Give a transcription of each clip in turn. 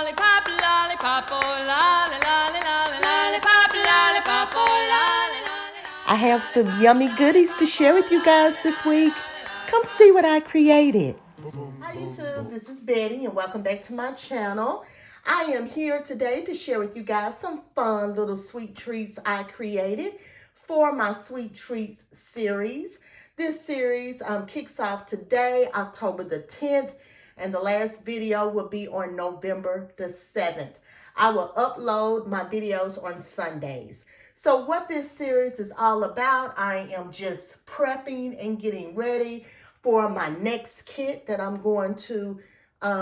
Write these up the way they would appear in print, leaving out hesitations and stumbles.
lollipop, lollipop, oh, lolly, lolly, lolly, lollipop, lollipop, oh, lolly, lolly. I have some yummy goodies to share with you guys this week. Come see what I created. Hi YouTube, this is Betty and welcome back to my channel. I am here today to share with you guys some fun little sweet treats I created for my Sweet Treats series. This series kicks off today, October the 10th, and the last video will be on November the 7th. I will upload my videos on Sundays. So what this series is all about, I am just prepping and getting ready for my next kit that I'm going to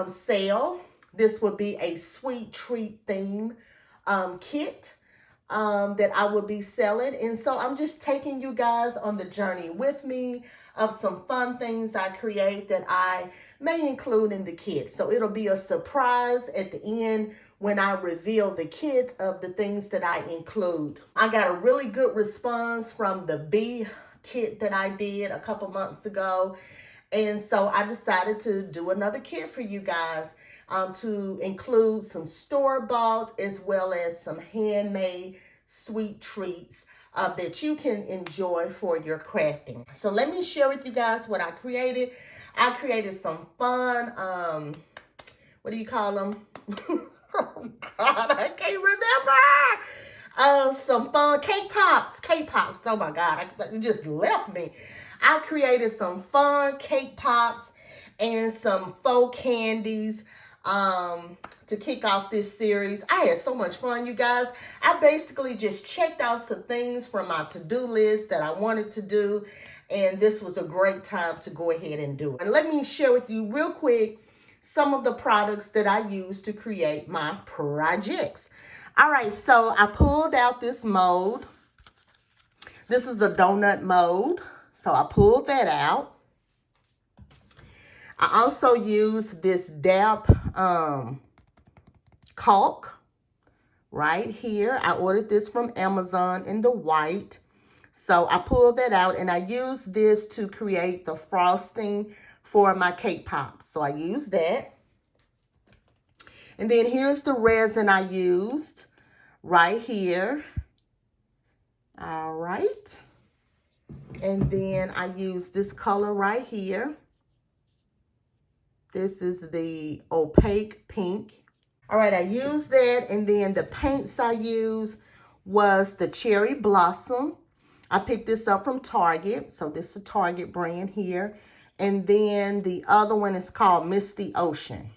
sell. This will be a sweet treat theme kit that I will be selling. And so I'm just taking you guys on the journey with me of some fun things I create that I may include in the kit. So it'll be a surprise at the end when I reveal the kit of the things that I include. I got a really good response from the bee kit that I did a couple months ago. And so I decided to do another kit for you guys to include some store-bought as well as some handmade sweet treats that you can enjoy for your crafting. So let me share with you guys what I created. I created some fun, what do you call them? Oh God, I can't remember. Some fun cake pops. Oh my God, it just left me. I created some fun cake pops and some faux candies to kick off this series. I had so much fun, you guys. I basically just checked out some things from my to-do list that I wanted to do, and this was a great time to go ahead and do it. And let me share with you real quick some of the products that I use to create my projects. All right, so I pulled out this mold. This is a donut mold, so I pulled that out. I also use this DAP caulk right here. I ordered this from Amazon in the white. So I pulled that out and I used this to create the frosting for my cake pops. So I used that. And then here's the resin I used right here. All right. And then I used this color right here. This is the opaque pink. All right, I used that. And then the paints I used was the Cherry Blossom. I picked this up from Target. So this is a Target brand here. And then the other one is called Misty Ocean.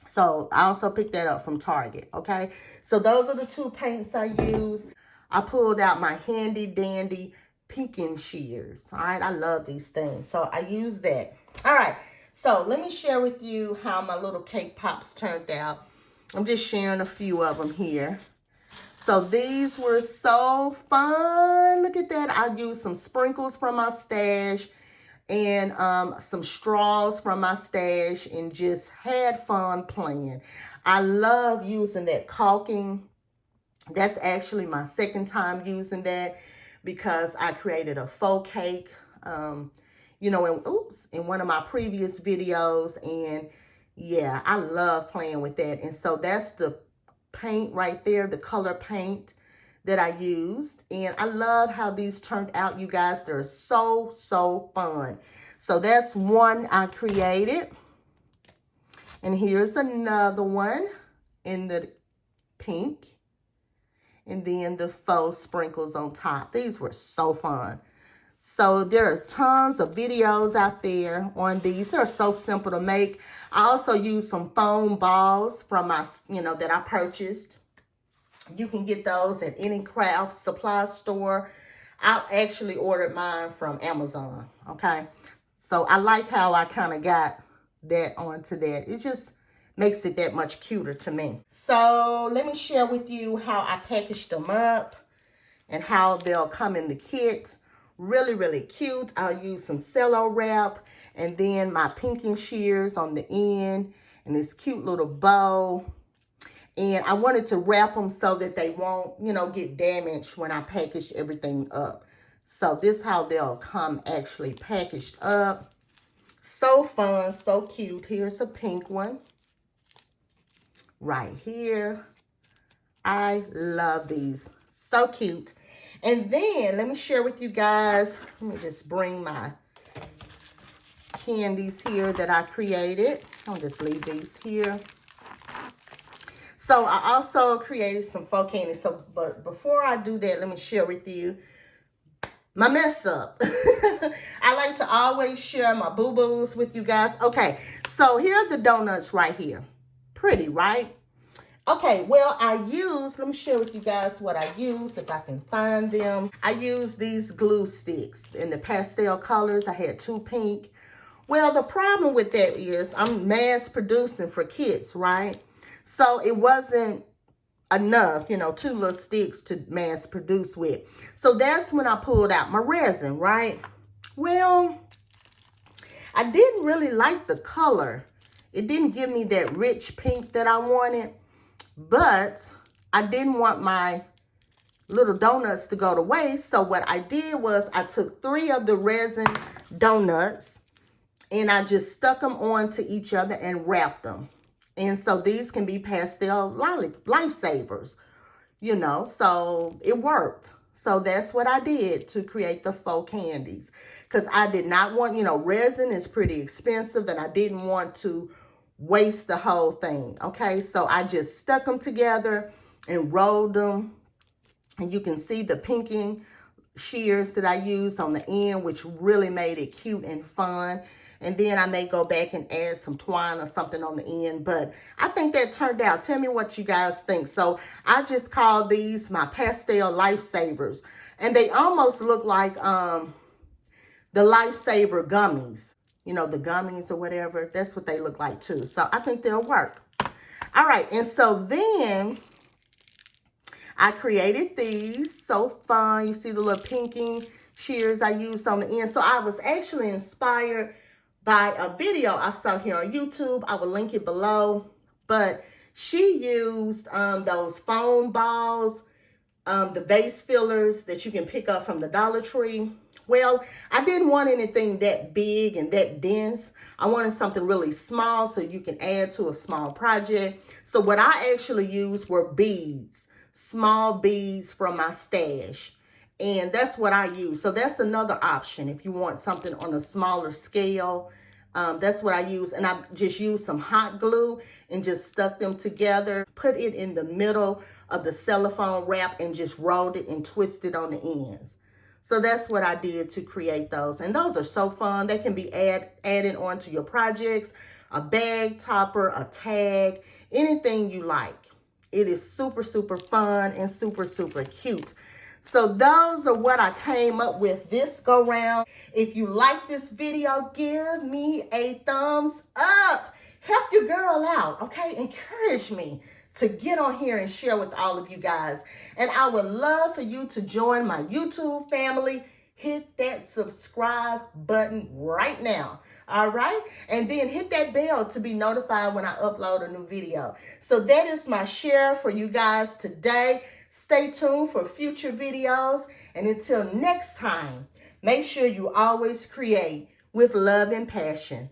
So I also picked that up from Target, okay? So those are the two paints I used. I pulled out my handy dandy pinking shears. All right, I love these things. So I used that. All right, so let me share with you how my little cake pops turned out. I'm just sharing a few of them here. So these were so fun. Look at that. I used some sprinkles from my stash and some straws from my stash and just had fun playing. I love using that caulking. That's actually my second time using that because I created a faux cake, you know, in one of my previous videos. And yeah, I love playing with that. And so that's the paint right there, the color paint that I used. And I love how these turned out, you guys. They're so, so fun. So that's one I created. And here's another one in the pink. And then the faux sprinkles on top. These were so fun. So there are tons of videos out there on these. They're so simple to make. I also used some foam balls from my, that I purchased. You can get those at any craft supply store. I actually ordered mine from Amazon, okay? So I like how I kind of got that onto that. It just makes it that much cuter to me. So let me share with you how I packaged them up and how they'll come in the kit. Really, really cute. I'll use some cello wrap and then my pinking shears on the end and this cute little bow. And I wanted to wrap them so that they won't, get damaged when I package everything up. So this is how they'll come actually packaged up. So fun, so cute. Here's a pink one. right here. I love these. So cute. And then let me share with you guys. Let me just bring my candies here that I created. I'll just leave these here. So I also created some faux candies. So, but before I do that, let me share with you my mess up. I like to always share my boo-boos with you guys. Okay, so here are the donuts right here. Pretty, right? Okay, well, let me share with you guys what I use, if I can find them. I use these glue sticks in the pastel colors. I had 2 pink. Well, the problem with that is I'm mass producing for kids, right? So it wasn't enough, 2 little sticks to mass produce with. So that's when I pulled out my resin, right? Well, I didn't really like the color. It didn't give me that rich pink that I wanted. But I didn't want my little donuts to go to waste. So what I did was I took 3 of the resin donuts and I just stuck them onto each other and wrapped them. And so these can be Pastel Lifesavers, so it worked. So that's what I did to create the faux candies. Because I did not want, resin is pretty expensive and I didn't want to waste the whole thing. Okay, so I just stuck them together and rolled them. And you can see the pinking shears that I used on the end, which really made it cute and fun. And then I may go back and add some twine or something on the end. But I think that turned out. Tell me what you guys think. So I just call these my Pastel Lifesavers. And they almost look like the Lifesaver gummies. The gummies or whatever. That's what they look like too. So I think they'll work. All right. And so then I created these. So fun. You see the little pinking shears I used on the end. So I was actually inspired by a video I saw here on YouTube. I will link it below. But she used those foam balls, the vase fillers that you can pick up from the Dollar Tree. Well, I didn't want anything that big and that dense. I wanted something really small so you can add to a small project. So what I actually used were beads, small beads from my stash. And that's what I use. So that's another option if you want something on a smaller scale. That's what I use. And I just used some hot glue and just stuck them together, put it in the middle of the cellophane wrap and just rolled it and twisted on the ends. So that's what I did to create those. And those are so fun. They can be added onto your projects, a bag topper, a tag, anything you like. It is super, super fun and super, super cute. So those are what I came up with this go round. If you like this video, give me a thumbs up. Help your girl out, okay? Encourage me to get on here and share with all of you guys. And I would love for you to join my YouTube family. Hit that subscribe button right now. All right? And then hit that bell to be notified when I upload a new video. So that is my share for you guys today. Stay tuned for future videos. And until next time, make sure you always create with love and passion.